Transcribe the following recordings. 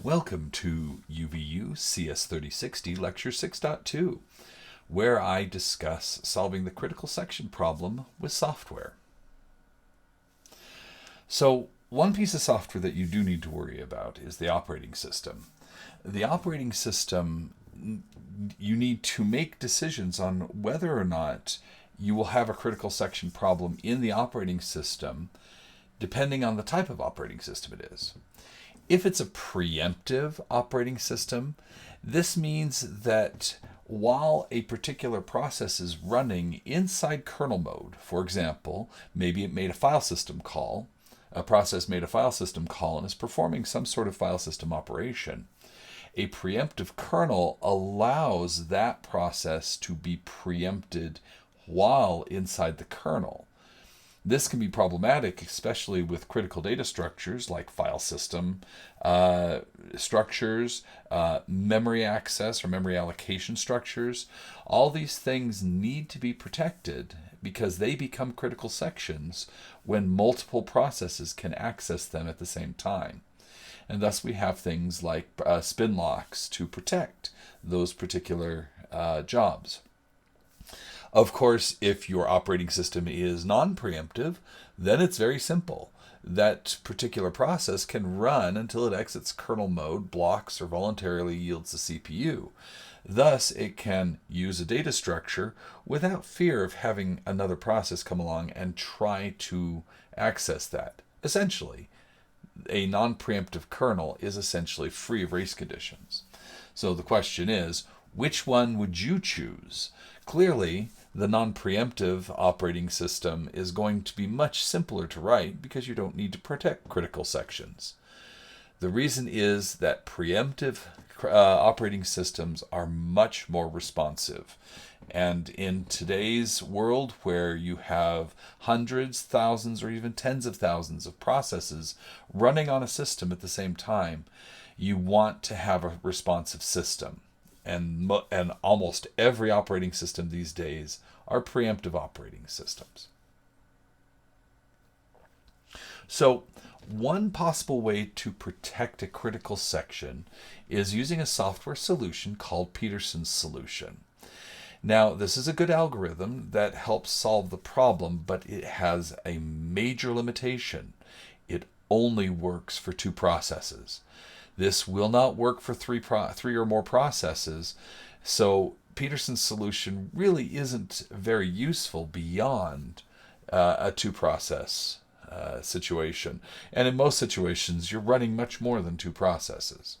Welcome to UVU CS3060 Lecture 6.2, where I discuss solving the critical section problem with software. So, one piece of software that you do need to worry about is the operating system. The operating system, you need to make decisions on whether or not you will have a critical section problem in the operating system, depending on the type of operating system it is. If it's a preemptive operating system, this means that while a particular process is running inside kernel mode, for example, maybe it made a file system call, a process made a file system call and is performing some sort of file system operation, a preemptive kernel allows that process to be preempted while inside the kernel. This can be problematic, especially with critical data structures like file system structures, memory access or memory allocation structures. All these things need to be protected because they become critical sections when multiple processes can access them at the same time. And thus we have things like spin locks to protect those particular jobs. Of course, if your operating system is non-preemptive, then it's very simple. That particular process can run until it exits kernel mode, blocks, or voluntarily yields the CPU. Thus, it can use a data structure without fear of having another process come along and try to access that. Essentially, a non-preemptive kernel is essentially free of race conditions. So the question is, which one would you choose? Clearly, the non-preemptive operating system is going to be much simpler to write because you don't need to protect critical sections. The reason is that preemptive operating systems are much more responsive. And in today's world where you have hundreds, thousands, or even tens of thousands of processes running on a system at the same time, you want to have a responsive system. And almost every operating system these days are preemptive operating systems. So, one possible way to protect a critical section is using a software solution called Peterson's solution. Now, this is a good algorithm that helps solve the problem, but it has a major limitation. It only works for two processes. This will not work for three or more processes, so Peterson's solution really isn't very useful beyond a two-process situation. And in most situations, you're running much more than two processes.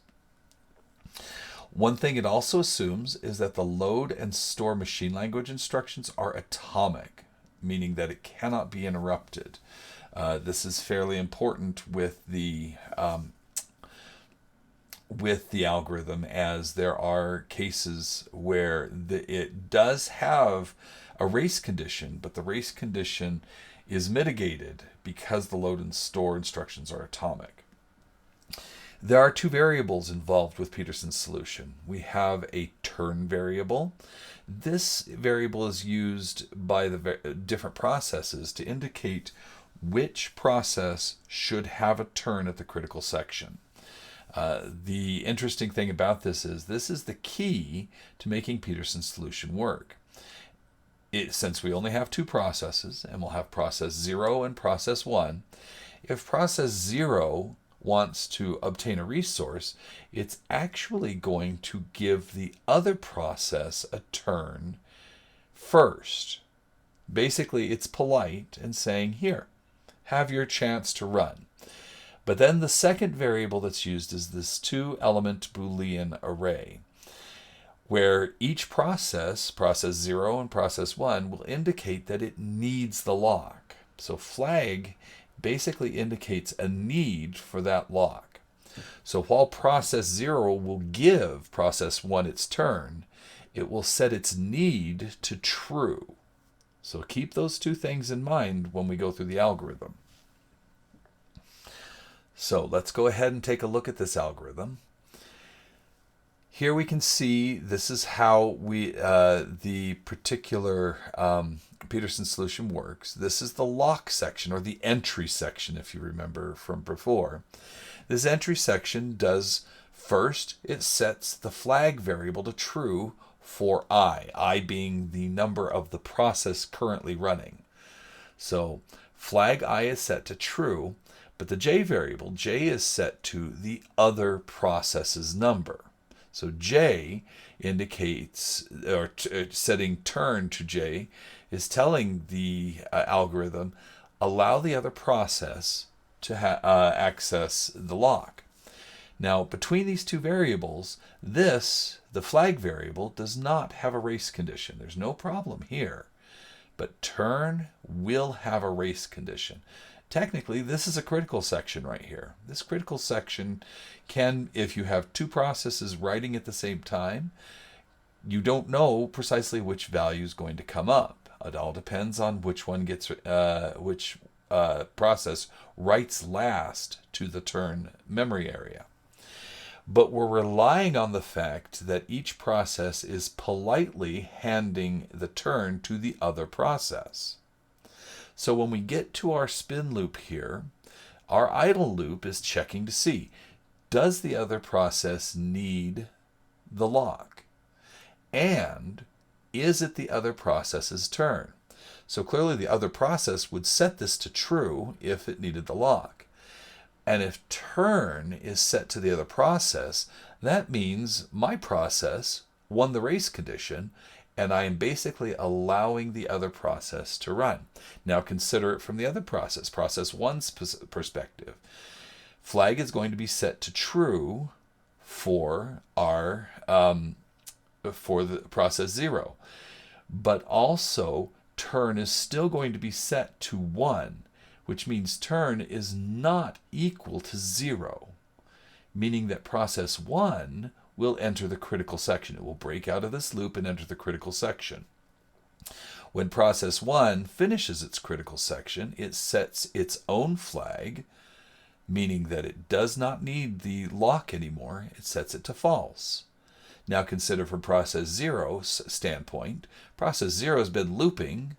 One thing it also assumes is that the load and store machine language instructions are atomic, meaning that it cannot be interrupted. This is fairly important with the algorithm, as there are cases where it does have a race condition, but the race condition is mitigated because the load and store instructions are atomic. There are two variables involved with Peterson's solution. We have a turn variable. This variable is used by the different processes to indicate which process should have a turn at the critical section. The interesting thing about this is the key to making Peterson's solution work. Since we only have two processes, and we'll have process 0 and process 1, if process 0 wants to obtain a resource, it's actually going to give the other process a turn first. Basically, it's polite and saying, here, have your chance to run. But then the second variable that's used is this two-element Boolean array, where each process 0 and process 1, will indicate that it needs the lock. So flag basically indicates a need for that lock. So while process 0 will give process 1 its turn, it will set its need to true. So keep those two things in mind when we go through the algorithm. So let's go ahead and take a look at this algorithm. Here we can see this is how the particular Peterson solution works. This is the lock section, or the entry section, if you remember from before. This entry section does First, it sets the flag variable to true for I being the number of the process currently running. So flag I is set to true, but the j variable, j, is set to the other process's number. So j indicates, or setting turn to j is telling the algorithm, allow the other process to access the lock. Now, between these two variables, the flag variable, does not have a race condition. There's no problem here. But turn will have a race condition. Technically, this is a critical section right here. This critical section can, if you have two processes writing at the same time, you don't know precisely which value is going to come up. It all depends on which one gets, which process writes last to the turn memory area. But we're relying on the fact that each process is politely handing the turn to the other process. So when we get to our spin loop here, our idle loop is checking to see, does the other process need the lock? And is it the other process's turn? So clearly the other process would set this to true if it needed the lock. And if turn is set to the other process, that means my process won the race condition, and I am basically allowing the other process to run. Now consider it from the other process, process one's perspective. Flag is going to be set to true for our for the process 0, but also turn is still going to be set to 1. Which means turn is not equal to 0, meaning that process 1 will enter the critical section. It will break out of this loop and enter the critical section. When process 1 finishes its critical section, it sets its own flag, meaning that it does not need the lock anymore. It sets it to false. Now consider from process 0's standpoint, process 0 has been looping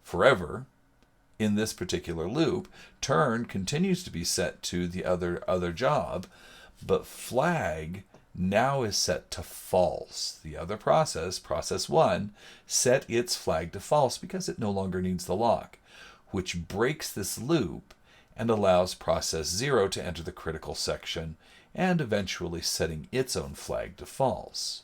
forever. In this particular loop, turn continues to be set to the other job, but flag now is set to false. The other process, process 1, set its flag to false because it no longer needs the lock, which breaks this loop and allows process 0 to enter the critical section and eventually setting its own flag to false.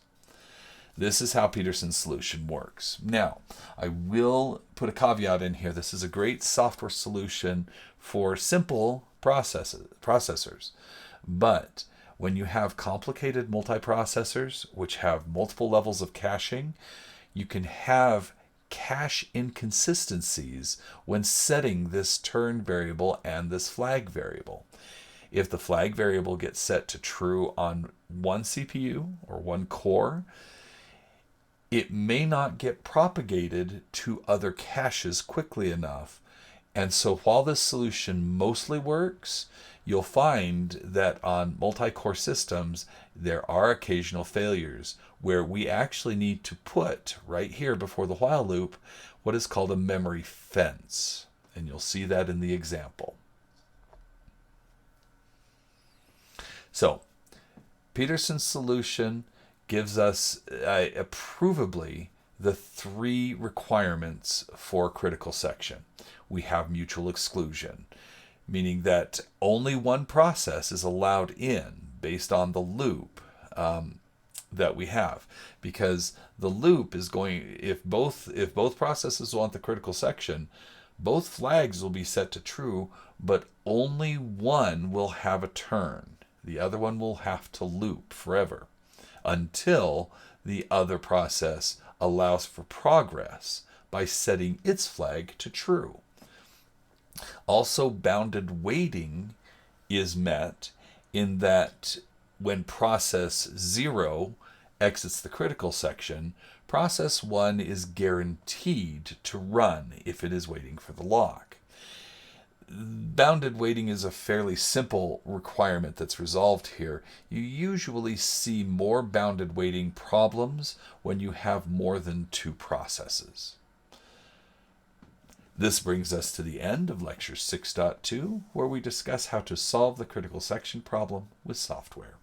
This is how Peterson's solution works. Now, I will put a caveat in here. This is a great software solution for simple processors. But when you have complicated multiprocessors, which have multiple levels of caching, you can have cache inconsistencies when setting this turn variable and this flag variable. If the flag variable gets set to true on one CPU or one core, it may not get propagated to other caches quickly enough. And so while this solution mostly works, you'll find that on multi-core systems, there are occasional failures where we actually need to put, right here before the while loop, what is called a memory fence. And you'll see that in the example. So, Peterson's solution gives us provably the 3 requirements for critical section. We have mutual exclusion, meaning that only one process is allowed in based on the loop that we have, because the loop is going, if both processes want the critical section, both flags will be set to true, but only one will have a turn. The other one will have to loop forever until the other process allows for progress by setting its flag to true. Also, bounded waiting is met in that when process 0 exits the critical section, process 1 is guaranteed to run if it is waiting for the lock. Bounded waiting is a fairly simple requirement that's resolved here. You usually see more bounded waiting problems when you have more than 2 processes. This brings us to the end of Lecture 6.2, where we discuss how to solve the critical section problem with software.